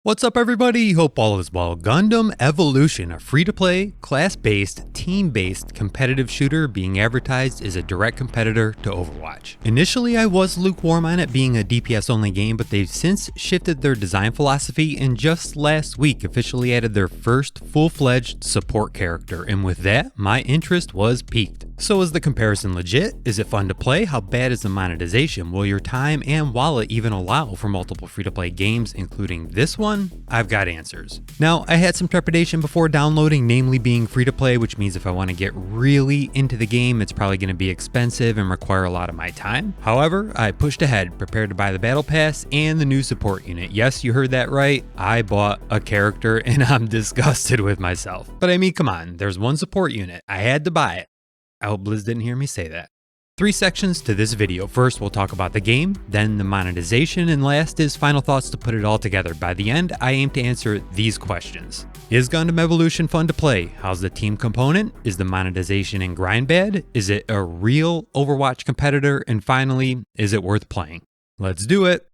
What's up everybody, hope all is well. Gundam Evolution, a free-to-play, class-based, team-based competitive shooter being advertised as a direct competitor to Overwatch. Initially I was lukewarm on it being a DPS only game, but they've since shifted their design philosophy and just last week officially added their first full-fledged support character, and with that, my interest was piqued. So is the comparison legit? Is it fun to play? How bad is the monetization? Will your time and wallet even allow for multiple free-to-play games, including this one? I've got answers. Now, I had some trepidation before downloading, namely being free-to-play, which means if I want to get really into the game, it's probably going to be expensive and require a lot of my time. However, I pushed ahead, prepared to buy the battle pass and the new support unit. Yes, you heard that right. I bought a character and I'm disgusted with myself. But I mean, come on, there's one support unit. I had to buy it. I hope Blizz didn't hear me say that. 3 sections to this video. First, we'll talk about the game, then the monetization, and last is final thoughts to put it all together. By the end, I aim to answer these questions. Is Gundam Evolution fun to play? How's the team component? Is the monetization and grind bad? Is it a real Overwatch competitor? And finally, is it worth playing? Let's do it!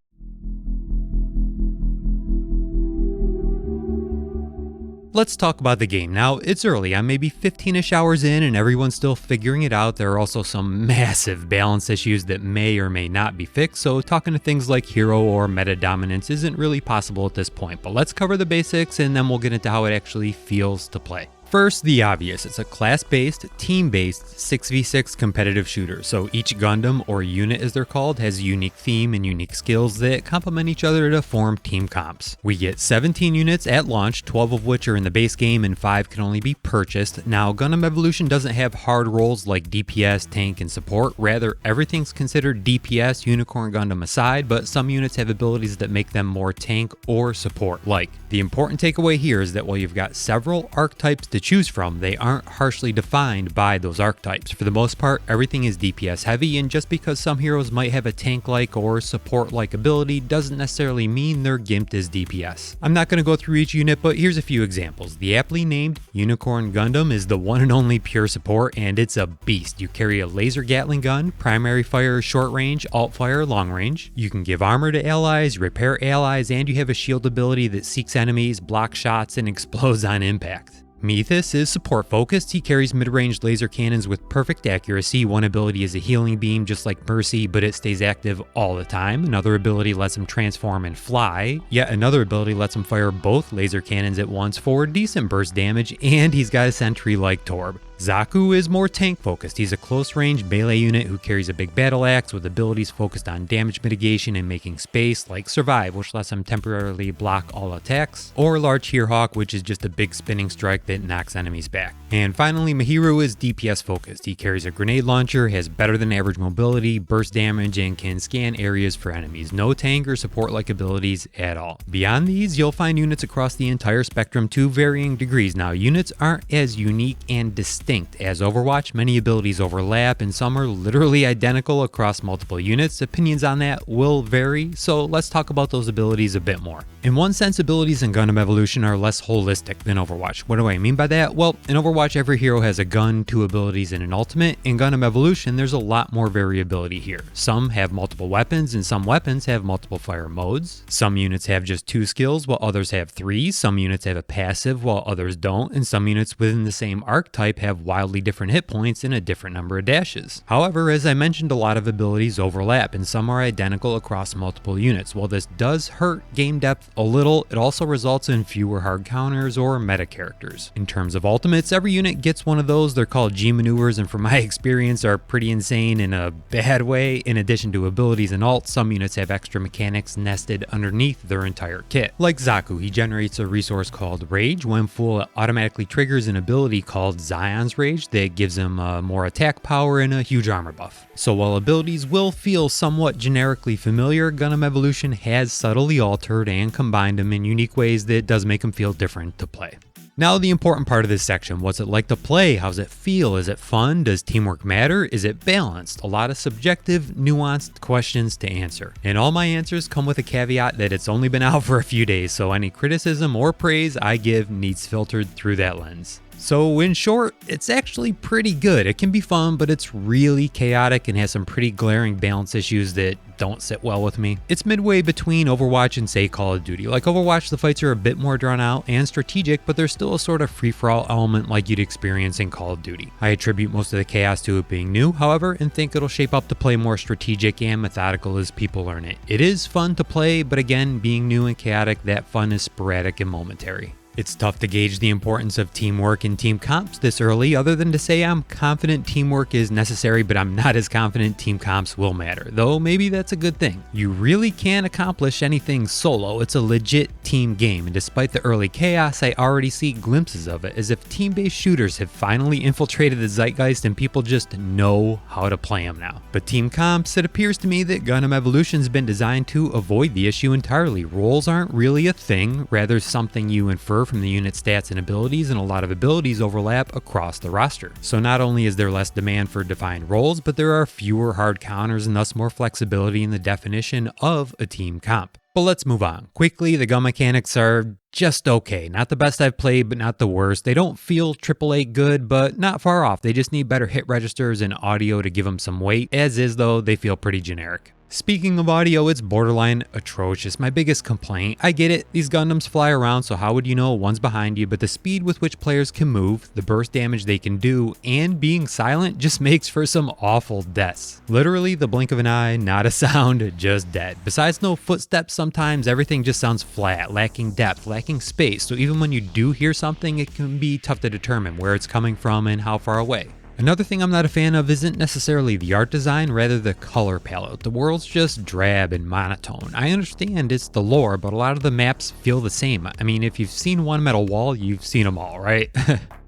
Let's talk about the game. Now, it's early. I'm maybe 15-ish hours in and everyone's still figuring it out. There are also some massive balance issues that may or may not be fixed, so talking to things like hero or meta dominance isn't really possible at this point. But let's cover the basics and then we'll get into how it actually feels to play. First, the obvious. It's a class-based, team-based 6v6 competitive shooter, so each Gundam, or unit as they're called, has a unique theme and unique skills that complement each other to form team comps. We get 17 units at launch, 12 of which are in the base game and 5 can only be purchased. Now, Gundam Evolution doesn't have hard roles like DPS, tank, and support. Rather, everything's considered DPS, Unicorn Gundam aside, but some units have abilities that make them more tank or support like. The important takeaway here is that while you've got several archetypes to choose from, they aren't harshly defined by those archetypes. For the most part, everything is DPS heavy, and just because some heroes might have a tank-like or support-like ability doesn't necessarily mean they're gimped as DPS. I'm not going to go through each unit, but here's a few examples. The aptly named Unicorn Gundam is the one and only pure support, and it's a beast. You carry a laser Gatling gun, primary fire short range, alt fire long range. You can give armor to allies, repair allies, and you have a shield ability that seeks enemies, blocks shots, and explodes on impact. Methus is support focused. He carries mid-range laser cannons with perfect accuracy. One ability is a healing beam just like Mercy, but it stays active all the time. Another ability lets him transform and fly. Yet another ability lets him fire both laser cannons at once for decent burst damage, and he's got a sentry like Torb. Zaku is more tank focused. He's a close range melee unit who carries a big battle axe with abilities focused on damage mitigation and making space, like Survive, which lets him temporarily block all attacks, or Large Hearhawk, which is just a big spinning strike that knocks enemies back. And finally, Mahiru is DPS focused. He carries a grenade launcher, has better than average mobility, burst damage, and can scan areas for enemies. No tank or support like abilities at all. Beyond these, you'll find units across the entire spectrum to varying degrees. Now, units aren't as unique and distinct as Overwatch. Many abilities overlap and some are literally identical across multiple units. Opinions on that will vary, so let's talk about those abilities a bit more. In one sense, abilities in Gundam Evolution are less holistic than Overwatch. What do I mean by that? Well, in Overwatch, every hero has a gun, 2 abilities, and an ultimate. In Gundam Evolution, there's a lot more variability here. Some have multiple weapons, and some weapons have multiple fire modes. Some units have just 2 skills, while others have 3. Some units have a passive, while others don't, and some units within the same archetype have wildly different hit points and a different number of dashes. However, as I mentioned, a lot of abilities overlap, and some are identical across multiple units. While this does hurt game depth a little, it also results in fewer hard counters or meta characters. In terms of ultimates, every unit gets one of those. They're called G maneuvers, and from my experience are pretty insane in a bad way. In addition to abilities and ults, some units have extra mechanics nested underneath their entire kit. Like Zaku, he generates a resource called Rage. When full, it automatically triggers an ability called Zion's Rage that gives him more attack power and a huge armor buff. So while abilities will feel somewhat generically familiar, Gundam Evolution has subtly altered and combined them in unique ways that does make them feel different to play. Now the important part of this section, what's it like to play? How's it feel? Is it fun? Does teamwork matter? Is it balanced? A lot of subjective, nuanced questions to answer. And all my answers come with a caveat that it's only been out for a few days, so any criticism or praise I give needs filtered through that lens. So in short, it's actually pretty good. It can be fun, but it's really chaotic and has some pretty glaring balance issues that don't sit well with me. It's midway between Overwatch and say Call of Duty. Like Overwatch, the fights are a bit more drawn out and strategic, but there's still a sort of free-for-all element like you'd experience in Call of Duty. I attribute most of the chaos to it being new, however, and think it'll shape up to play more strategic and methodical as people learn it. It is fun to play, but again, being new and chaotic, that fun is sporadic and momentary. It's tough to gauge the importance of teamwork and team comps this early, other than to say I'm confident teamwork is necessary, but I'm not as confident team comps will matter, though maybe that's a good thing. You really can't accomplish anything solo. It's a legit team game, and despite the early chaos, I already see glimpses of it, as if team-based shooters have finally infiltrated the zeitgeist and people just know how to play them now. But team comps, it appears to me that Gundam Evolution's been designed to avoid the issue entirely. Roles aren't really a thing, rather something you infer from the unit stats and abilities, and a lot of abilities overlap across the roster. So not only is there less demand for defined roles, but there are fewer hard counters and thus more flexibility in the definition of a team comp. But let's move on. Quickly, the gun mechanics are just okay. Not the best I've played, but not the worst. They don't feel AAA good, but not far off. They just need better hit registers and audio to give them some weight. As is though, they feel pretty generic. Speaking of audio, it's borderline atrocious. My biggest complaint, I get it, these Gundams fly around, so how would you know one's behind you, but the speed with which players can move, the burst damage they can do, and being silent just makes for some awful deaths. Literally the blink of an eye, not a sound, just dead. Besides no footsteps, sometimes everything just sounds flat, lacking depth, lacking space, so even when you do hear something, it can be tough to determine where it's coming from and how far away. Another thing I'm not a fan of isn't necessarily the art design, rather the color palette. The world's just drab and monotone. I understand it's the lore, but a lot of the maps feel the same. I mean, if you've seen one metal wall, you've seen them all, right?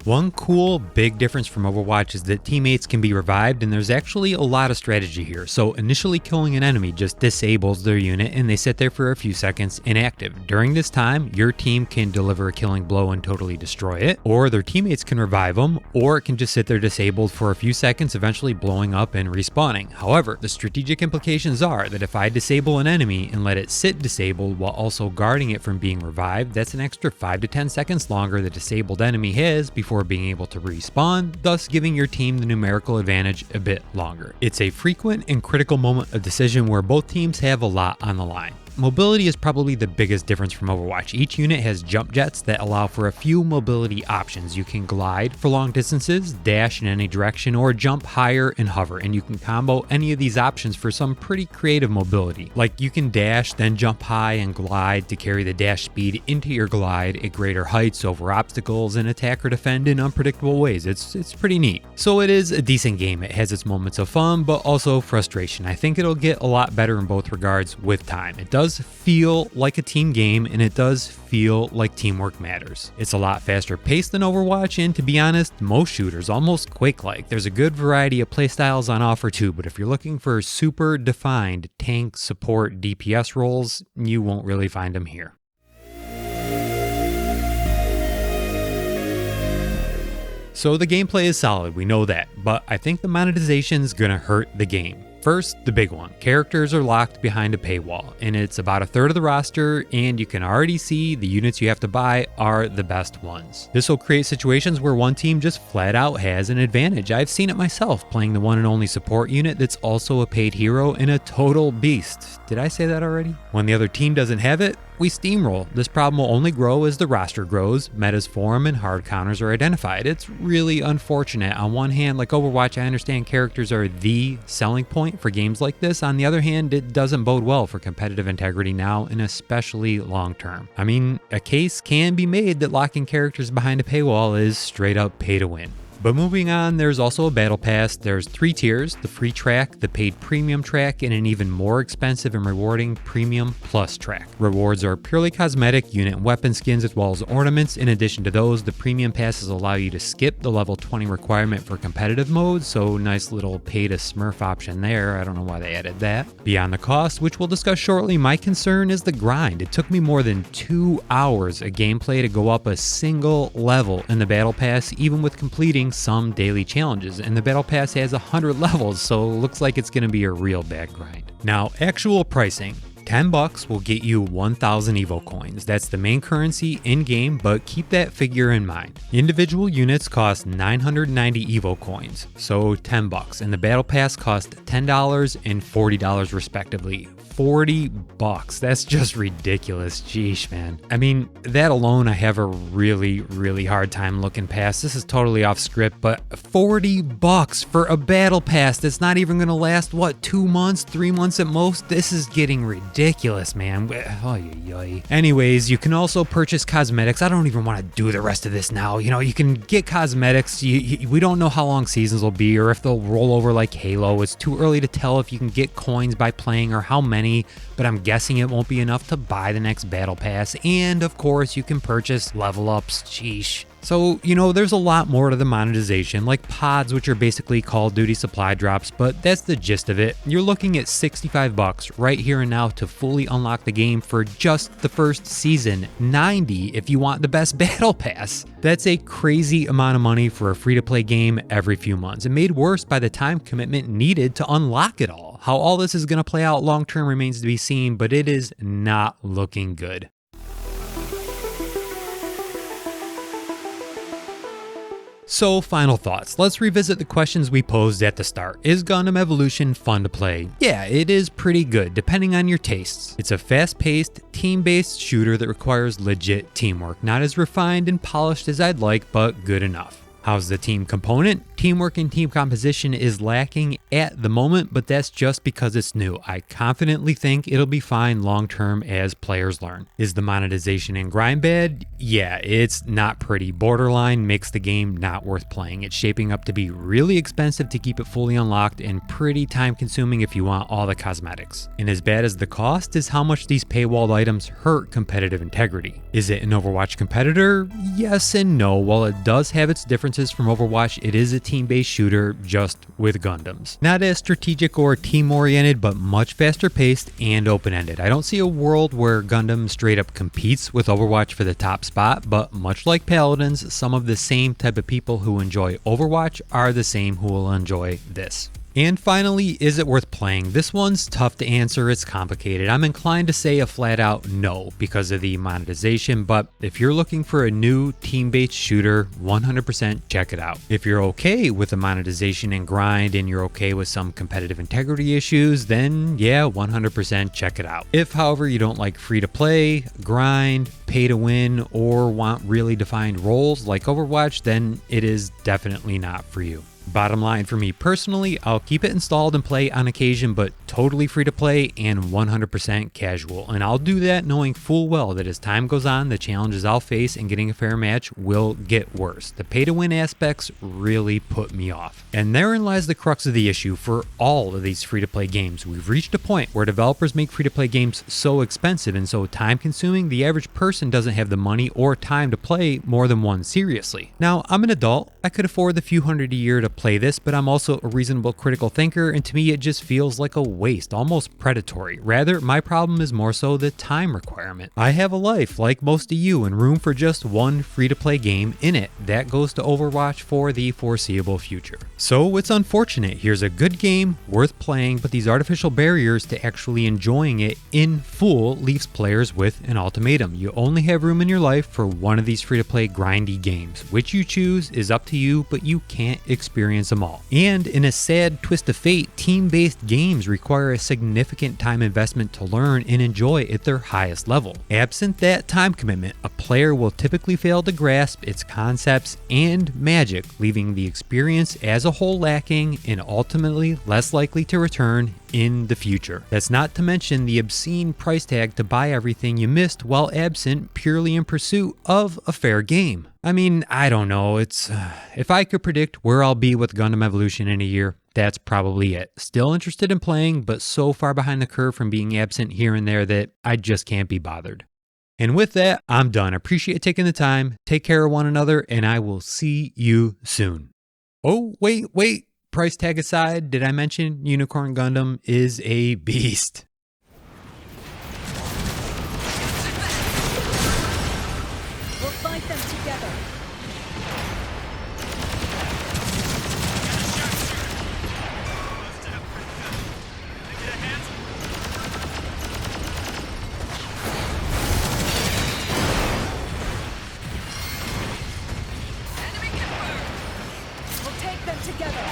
One cool big difference from Overwatch is that teammates can be revived, and there's actually a lot of strategy here. So initially killing an enemy just disables their unit and they sit there for a few seconds inactive. During this time, your team can deliver a killing blow and totally destroy it, or their teammates can revive them, or it can just sit there disabled for a few seconds, eventually blowing up and respawning. However, the strategic implications are that if I disable an enemy and let it sit disabled while also guarding it from being revived, that's an extra 5 to 10 seconds longer the disabled enemy has before being able to respawn, thus giving your team the numerical advantage a bit longer. It's a frequent and critical moment of decision where both teams have a lot on the line. Mobility is probably the biggest difference from Overwatch. Each unit has jump jets that allow for a few mobility options. You can glide for long distances, dash in any direction, or jump higher and hover, and you can combo any of these options for some pretty creative mobility. Like you can dash, then jump high and glide to carry the dash speed into your glide at greater heights over obstacles and attack or defend in unpredictable ways. It's pretty neat. So it is a decent game. It has its moments of fun, but also frustration. I think it'll get a lot better in both regards with time. It does feel like a team game, and it does feel like teamwork matters. It's a lot faster paced than Overwatch, and to be honest, most shooters, almost Quake-like. There's a good variety of playstyles on offer too, but if you're looking for super defined tank, support, DPS roles, you won't really find them here. So the gameplay is solid, we know that, but I think the monetization is gonna hurt the game. First, the big one. Characters are locked behind a paywall, and it's about a third of the roster, and you can already see the units you have to buy are the best ones. This will create situations where one team just flat out has an advantage. I've seen it myself playing the one and only support unit that's also a paid hero and a total beast. Did I say that already? When the other team doesn't have it, we steamroll. This problem will only grow as the roster grows, metas form, and hard counters are identified. It's really unfortunate. On one hand, like Overwatch, I understand characters are the selling point for games like this. On the other hand, it doesn't bode well for competitive integrity now, and especially long term. I mean, a case can be made that locking characters behind a paywall is straight up pay to win. But moving on, there's also a battle pass. There's 3 tiers: the free track, the paid premium track, and an even more expensive and rewarding premium plus track. Rewards are purely cosmetic, unit and weapon skins, as well as ornaments. In addition to those, the premium passes allow you to skip the level 20 requirement for competitive mode, so nice little pay to smurf option there. I don't know why they added that. Beyond the cost, which we'll discuss shortly, my concern is the grind. It took me more than 2 hours of gameplay to go up a single level in the battle pass, even with completing some daily challenges, and the battle pass has 100 levels, so it looks like it's going to be a real bad grind. Now, actual pricing. $10 will get you 1,000 Evo coins. That's the main currency in-game, but keep that figure in mind. Individual units cost 990 Evo coins, so $10, and the battle pass cost $10 and $40 respectively. $40. That's just ridiculous. Sheesh, man. I mean, that alone I have a really hard time looking past. This is totally off script, but $40 for a battle pass that's not even gonna last, what, 2 months, 3 months at most? This is getting ridiculous, man. Anyways, you can also purchase cosmetics. I don't even want to do the rest of this now. You know, you can get cosmetics. We don't know how long seasons will be or if they'll roll over like Halo. It's too early to tell if you can get coins by playing or how many, but I'm guessing it won't be enough to buy the next battle pass. And of course, you can purchase level ups. Sheesh. So, you know, there's a lot more to the monetization, like pods, which are basically Call of Duty supply drops, but that's the gist of it. You're looking at $65 right here and now to fully unlock the game for just the first season, $90 if you want the best battle pass. That's a crazy amount of money for a free-to-play game every few months, and made worse by the time commitment needed to unlock it all. How all this is going to play out long-term remains to be seen, but it is not looking good. So, final thoughts. Let's revisit the questions we posed at the start. Is Gundam Evolution fun to play? Yeah, it is pretty good, depending on your tastes. It's a fast-paced, team-based shooter that requires legit teamwork. Not as refined and polished as I'd like, but good enough. How's the team component? Teamwork and team composition is lacking at the moment, but that's just because it's new. I confidently think it'll be fine long-term as players learn. Is the monetization and grind bad? Yeah, it's not pretty. Borderline makes the game not worth playing. It's shaping up to be really expensive to keep it fully unlocked and pretty time-consuming if you want all the cosmetics. And as bad as the cost is how much these paywalled items hurt competitive integrity. Is it an Overwatch competitor? Yes and no. While it does have its differences from Overwatch, it is a team-based shooter just with Gundams. Not as strategic or team-oriented, but much faster paced and open-ended. I don't see a world where Gundam straight up competes with Overwatch for the top spot, but much like Paladins, some of the same type of people who enjoy Overwatch are the same who will enjoy this. And finally, is it worth playing? This one's tough to answer, it's complicated. I'm inclined to say a flat out no because of the monetization, but if you're looking for a new team-based shooter, 100% check it out. If you're okay with the monetization and grind and you're okay with some competitive integrity issues, then yeah, 100% check it out. If, however, you don't like free-to-play, grind, pay to win, or want really defined roles like Overwatch, then it is definitely not for you. Bottom line for me personally, I'll keep it installed and play on occasion, but totally free to play and 100% casual. And I'll do that knowing full well that as time goes on, the challenges I'll face in getting a fair match will get worse. The pay to win aspects really put me off. And therein lies the crux of the issue for all of these free to play games. We've reached a point where developers make free to play games so expensive and so time consuming, the average person doesn't have the money or time to play more than one seriously. Now, I'm an adult. I could afford the few hundred a year to play this, but I'm also a reasonable critical thinker, and to me it just feels like a waste, almost predatory. Rather, my problem is more so the time requirement. I have a life like most of you and room for just one free-to-play game in it. That goes to Overwatch for the foreseeable future. So it's unfortunate. Here's a good game, worth playing, but these artificial barriers to actually enjoying it in full leaves players with an ultimatum. You only have room in your life for one of these free-to-play grindy games. Which you choose is up to you, but you can't experience them all. And in a sad twist of fate, team-based games require a significant time investment to learn and enjoy at their highest level. Absent that time commitment, a player will typically fail to grasp its concepts and magic, leaving the experience as a whole lacking and ultimately less likely to return in the future. That's not to mention the obscene price tag to buy everything you missed while absent purely in pursuit of a fair game. I mean, I don't know. If I could predict where I'll be with Gundam Evolution in a year, that's probably it. Still interested in playing, but so far behind the curve from being absent here and there that I just can't be bothered. And with that, I'm done. Appreciate taking the time. Take care of one another, and I will see you soon. Oh, wait. Price tag aside, did I mention Unicorn Gundam is a beast? We'll fight them together. together.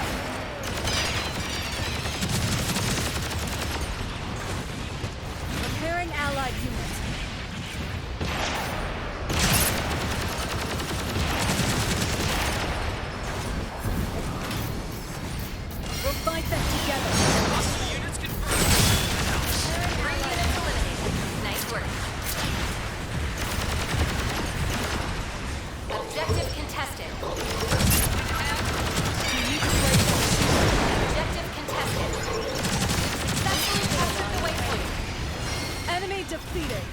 Repairing allied units. We'll fight them together. Hostile units confirmed. Three units eliminated. Nice work. Objective contested. Objective contested. Successfully captured the waypoint. Enemy defeated.